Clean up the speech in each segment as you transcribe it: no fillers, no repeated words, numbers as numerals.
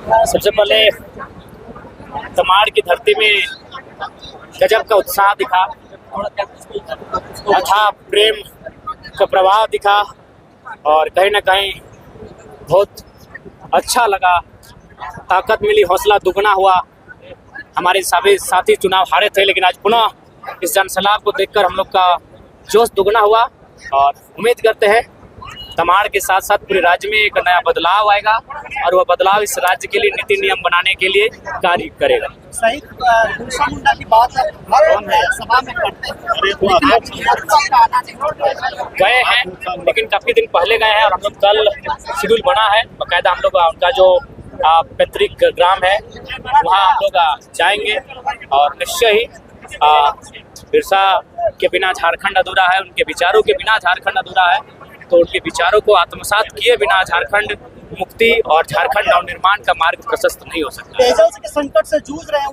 सबसे पहले तमाड़ की धरती में गजब का उत्साह दिखा, अथाह प्रेम का प्रभाव दिखा और कहीं ना कहीं बहुत अच्छा लगा, ताकत मिली, हौसला दुगना हुआ। हमारे सभी साथी चुनाव हारे थे, लेकिन आज पुनः इस जनसलाब को देखकर हम लोग का जोश दुगना हुआ और उम्मीद करते हैं तमाड़ के साथ साथ पूरे राज्य में एक नया बदलाव आएगा और वह बदलाव इस राज्य के लिए नीति नियम बनाने के लिए कार्य करेगा। सही बिरसा मुंडा की बात सभा में करते गए हैं, लेकिन काफी दिन पहले गए हैं और हम लोग कल शेड्यूल बना है बाकायदा। हम लोग उनका जो पैतृक ग्राम है वहाँ हम लोग जाएंगे और निश्चय ही बिरसा के बिना झारखंड अधूरा है, उनके विचारों के बिना झारखंड अधूरा है। तो उनके विचारों को आत्मसात किए बिना झारखंड मुक्ति और झारखंड नवनिर्माण का मार्ग प्रशस्त नहीं हो सकता। पेयजल के संकट से जूझ रहे हैं,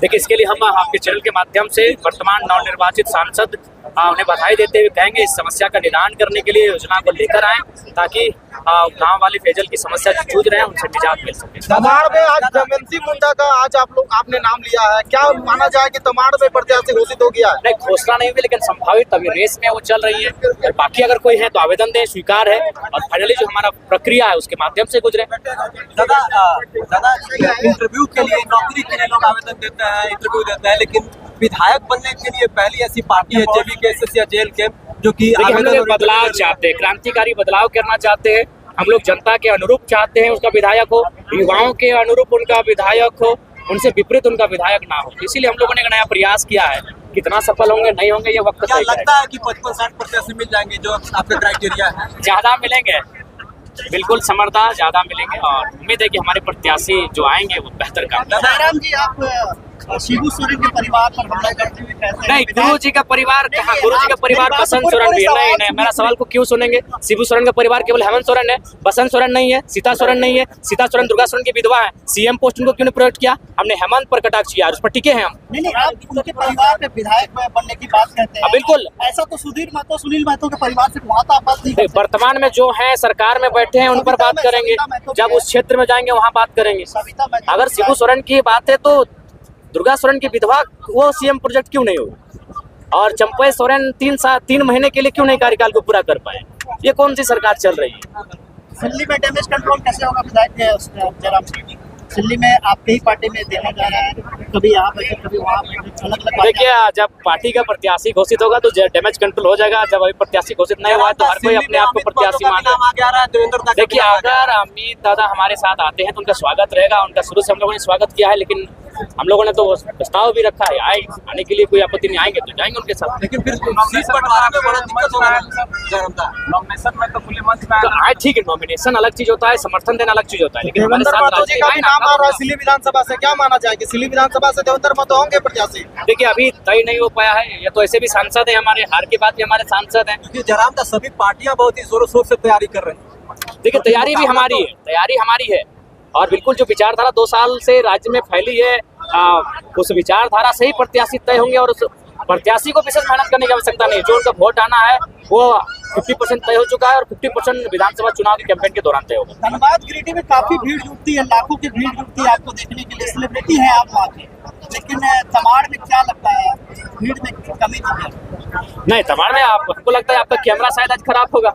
देखिए, इसके लिए हम आपके चैनल के माध्यम से वर्तमान नवनिर्वाचित सांसद उन्हें बधाई देते हुए कहेंगे इस समस्या का निदान करने के लिए योजना को लेकर आए, ताकि गांव वाले पेयजल की समस्या जो जूझ रहे हैं उनसे निजात मिल सके। तमाड़ में आज दमयंती मुंडा का आज आपने नाम लिया है, क्या माना जाए कि तमाड़ में प्रत्याशी घोषित हो गया है? नहीं, घोषणा नहीं हुई, लेकिन संभावित अभी रेस में वो चल रही है और बाकी अगर कोई है तो आवेदन दें, स्वीकार है और फाइनली जो हमारा प्रक्रिया है उसके माध्यम से गुजरे। दादा इंटरव्यू के लिए, नौकरी के लिए लोग आवेदन देते हैं, इंटरव्यू देते हैं, लेकिन विधायक बनने के लिए पहली ऐसी पार्टी है JVKS या जेल के जो कि हम लोग बदलाव चाहते हैं, क्रांतिकारी बदलाव करना चाहते हैं। हम लोग जनता के अनुरूप चाहते हैं उसका विधायक हो, युवाओं के अनुरूप उनका विधायक हो, उनसे विपरीत उनका विधायक ना हो। इसीलिए हम लोगों ने एक नया प्रयास किया है। कितना सफल होंगे नहीं होंगे ये वक्त क्या लगता है कि 55-60 प्रत्याशी मिल जाएंगे जो आपका क्राइटेरिया है? ज्यादा मिलेंगे, बिल्कुल समर्था ज्यादा मिलेंगे और उम्मीद है कि हमारे प्रत्याशी जो आएंगे वो बेहतर काम। जयराम जी, आप शिबू सोरेन के परिवार पर हमला करते हुए कहते हैं नहीं, गुरु जी का परिवार कहाँ? गुरु जी का परिवार बसंत सोरेन भी है। नहीं, मेरा सवाल को क्यों सुनेंगे? शिबू सोरेन का परिवार केवल हेमंत सोरेन है, बसंत सोरेन नहीं है, सीता सोरेन नहीं है। सीता सोरेन दुर्गा सोरेन की विधवा है। CM पोस्ट उनको क्यों नहीं प्रोजेक्ट किया? हमने हेमंत पर कटाक्ष किया, उस पर टिके हैं हम। नहीं, आप उनके परिवार में विधायक बनने की बात कहते हैं। बिल्कुल, ऐसा तो सुधीर महतो, सुनील महतो के परिवार से वहाँ तो आप बात नहीं। वर्तमान में जो है सरकार में बैठे हैं उन पर बात करेंगे, जब उस क्षेत्र में जाएंगे वहाँ बात करेंगे। अगर शिबू सोरेन की बात है तो दुर्गा सोरेन की विधवा वो CM प्रोजेक्ट क्यों नहीं हुआ? और चंपई सोरेन 3 महीने के लिए क्यों नहीं कार्यकाल को पूरा कर पाए? ये कौन सी सरकार चल रही है? दिल्ली में डैमेज कंट्रोल कैसे होगा विधायक जयराम सिंह? दिल्ली में आपके ही पार्टी में देखा जा रहा है, कभी यहाँ बैठे कभी वहाँ बैठे, अलग-अलग। देखिए, जब पार्टी का प्रत्याशी घोषित होगा तो डैमेज कंट्रोल हो जाएगा। जब अभी प्रत्याशी घोषित नहीं हुआ तो हर कोई अपने आप को प्रत्याशी माने। देखिए, अगर अमित दादा हमारे साथ आते हैं तो उनका स्वागत रहेगा, उनका शुरू से हम लोगों ने स्वागत किया है, लेकिन हम लोगों ने तो प्रस्ताव भी रखा है आने के लिए। कोई आपत्ति नहीं, आएंगे तो जाएंगे उनके साथ। लेकिन फिर सीट बंटवारा में बड़ा दिक्कत होगा। नॉमिनेशन में तो खुले मंच में ठीक है, नॉमिनेशन अलग चीज होता है, समर्थन देना अलग चीज होता है, लेकिन हमारे साथ सिल्ली विधानसभा से क्या माना जाए कि सिल्ली विधानसभा से देवेंद्र महतो होंगे प्रत्याशी? देखिए, अभी तय नहीं हो पाया है। ये तो ऐसे भी सांसद है, हमारे हार के बाद भी हमारे सांसद हैं। क्योंकि जयराम का सभी पार्टियां बहुत ही जोरों शोर से तैयारी कर रही हैं। देखिए, तैयारी भी हमारी है और बिल्कुल जो विचारधारा 2 साल से राज्य में फैली है उस विचारधारा से ही प्रत्याशी तय होंगे और उस प्रत्याशी को विशेष मेहनत करने की आवश्यकता नहीं। जो उनका वोट आना है वो 50% तय हो चुका है और 50% विधानसभा चुनाव के कैंपेन के दौरान तय होगा। धनबाद गिरिडीह में काफी भीड़ जुटती है, लाखों की भीड़ जुटती है आपको देखने के लिए, सेलिब्रिटी है आप वहाँ के, लेकिन तमाड़ में क्या लगता है भीड़ में कमी है? नहीं, तमाड़ में आपको लगता है आपका कैमरा शायद आज खराब होगा?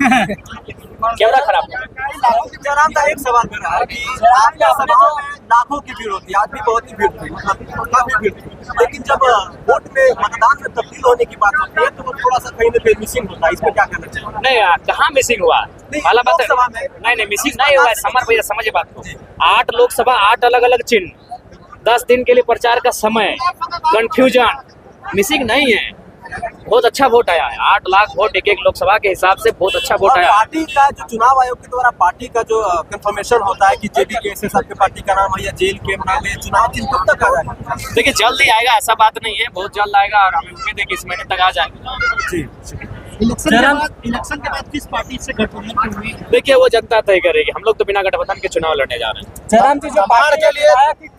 कैमरा खराब होगा। जयराम का एक सवाल मेरा है कि आपका सभाओं में लाखों की भीड़ होती है, आज भी बहुत ही भीड़ थी, काफी भीड़ थी, लेकिन जब वोट में मतदान में तब्दील होने की बात होती है तो वो थोड़ा सा कहीं ना कहीं मिसिंग होता है। इसमें क्या कहना चाहिए? नहीं, कहाँ मिसिंग हुआ? वाला बात है, नहीं मिसिंग नहीं हुआ है। समर भैया समझिए बात को, 8 लोकसभा 8 अलग अलग चिन्ह, 10 दिन के लिए प्रचार का समय, कंफ्यूजन, मिसिंग नहीं है। बहुत अच्छा वोट आया है, 8 लाख वोट एक लोकसभा के हिसाब से बहुत अच्छा वोट आया। पार्टी का जो चुनाव आयोग के द्वारा पार्टी का जो कंफर्मेशन होता है कि JVKS आपके पार्टी का नाम है या जेल के नाम है, चुनाव चिन्ह कब तक आ जाएगा? देखिए, जल्द ही आएगा, ऐसा बात नहीं है, बहुत जल्द आएगा और हमें उम्मीद है कि इस महीने तक आ जाएगा। इलेक्शन के बाद किस पार्टी से गठबंधन की उम्मीद? देखिए, वो जनता तय करेगी। हम लोग तो बिना गठबंधन के चुनाव लड़ने जा रहे हैं। जयराम जी, जो पार्टी के लिए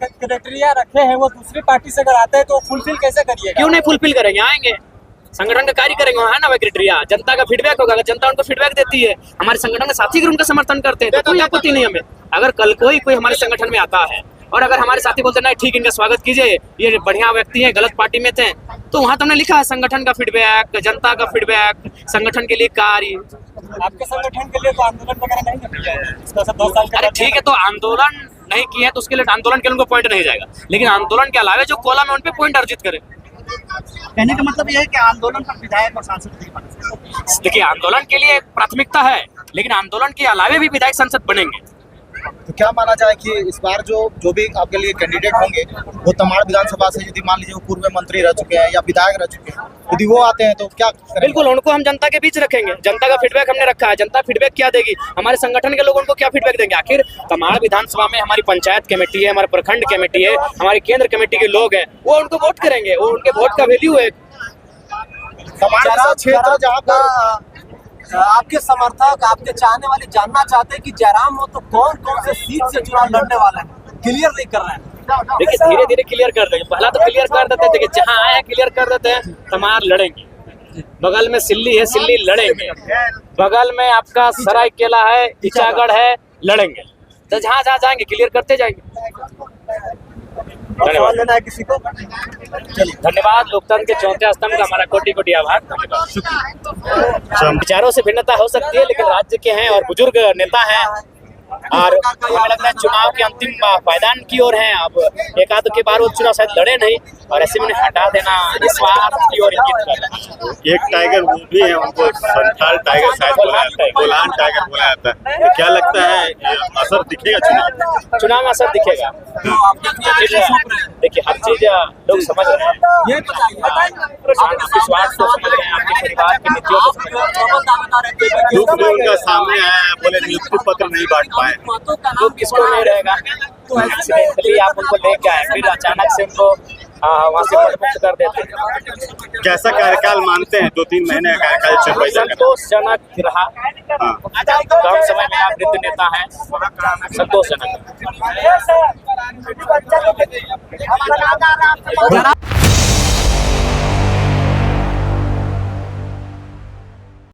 क्राइटेरिया रखे हैं वो दूसरी पार्टी से अगर आते हैं तो फुलफिल कैसे करिएगा? क्यों नहीं फुलफिल करेंगे, आएंगे। संगठन का कार्य करेंगे, वहाँ है ना क्राइटेरिया, जनता का फीडबैक होगा, अगर जनता उनको फीडबैक देती है, हमारे संगठन के साथी अगर उनका समर्थन करते हैं तो कोई आपत्ति नहीं हमें। अगर कल कोई हमारे संगठन में आता है और अगर हमारे साथी बोलते हैं नहीं ठीक, इनका स्वागत कीजिए, ये बढ़िया व्यक्ति है, गलत पार्टी में थे, तो वहाँ तो हमने लिखा है संगठन का फीडबैक, जनता का फीडबैक, संगठन के लिए कार्य। आपके संगठन के लिए तो आंदोलन वगैरह नहीं किया है इसका, सब 10 साल अरे ठीक है, तो आंदोलन नहीं किया है तो उसके लिए आंदोलन के लिए उनको पॉइंट नहीं जाएगा, लेकिन आंदोलन के अलावा जो कॉलम है उन पे पॉइंट अर्जित करें। कहने का मतलब यह है कि आंदोलन पर विधायक और सांसद नहीं बन सकते। देखिए, आंदोलन के लिए प्राथमिकता है, लेकिन आंदोलन के अलावा भी विधायक सांसद बनेंगे। तो क्या माना जाए कि इस बार जो भी आपके लिए कैंडिडेट होंगे वो तमाड़ विधानसभा से, यदि मान लीजिए वो पूर्व मंत्री रह चुके हैं या विधायक रह चुके हैं, यदि वो आते हैं तो क्या करेंगे? बिल्कुल, उनको हम जनता के बीच रखेंगे, जनता का फीडबैक हमने रखा है, जनता फीडबैक क्या देगी, हमारे संगठन के लोग उनको क्या फीडबैक देंगे। आखिर तमाड़ विधानसभा में हमारी पंचायत कमेटी है, हमारे प्रखंड कमेटी है, हमारी केंद्र कमेटी के लोग हैं, वो उनको वोट करेंगे, वो उनके वोट का वैल्यू है। तमाड़ ऐसा क्षेत्र जहाँ पर आपके समर्थक, आपके चाहने वाले जानना चाहते हैं कि जयराम हो तो कौन कौन से सीट से चुनाव लड़ने वाला है, क्लियर नहीं कर रहे हैं। देखिए, धीरे धीरे क्लियर कर देंगे, पहला तो क्लियर कर देते हैं, जहाँ आए हैं क्लियर कर देते हैं। तमाड़ लड़ेंगे, बगल में सिल्ली है, सिल्ली लड़ेंगे, बगल में आपका सरायकेला है, ईचागढ़ है, लड़ेंगे, तो जहाँ जहाँ जाएंगे क्लियर करते जाएंगे। सवाल लेना है किसी को? धन्यवाद। लोकतंत्र के चौथे स्तंभ का हमारा कोटि कोटि आभार, धन्यवाद। विचारों से भिन्नता हो सकती है, लेकिन राज्य के हैं और बुजुर्ग नेता हैं, और हमें लगता है चुनाव के अंतिम पायदान की ओर हैं। अब एक आध के बार वो चुनाव शायद लड़े नहीं, और ऐसे में हटा देना इस बार की ओर इंगित कर रहा है। एक टाइगर वो भी है, उनको संथाल टाइगर शायद बोला जाता है, गोलान टाइगर बोला जाता है। तो क्या लगता है असर दिखेगा चुनाव में? असर दिखेगा। देखिए, हर चीज लोग समझ रहे हैं, विश्वास को समझ रहे हैं, आपके परिवार की नीतियों को समझ रहे हैं। दुख भी उनका सामने आया, बोले नियुक्ति पत्र नहीं बांट पाए, तो किसको नहीं रहेगा। तो एक्सीडेंटली आप उनको लेके आए, फिर अचानक से उनको वहाँ से मुक्त कर देते हैं। कैसा कार्यकाल मानते हैं? 2-3 महीने का कार्यकाल चल रहा है, संतोषजनक रहा। कम समय में आप वृद्ध नेता हैं, संतोषजनक।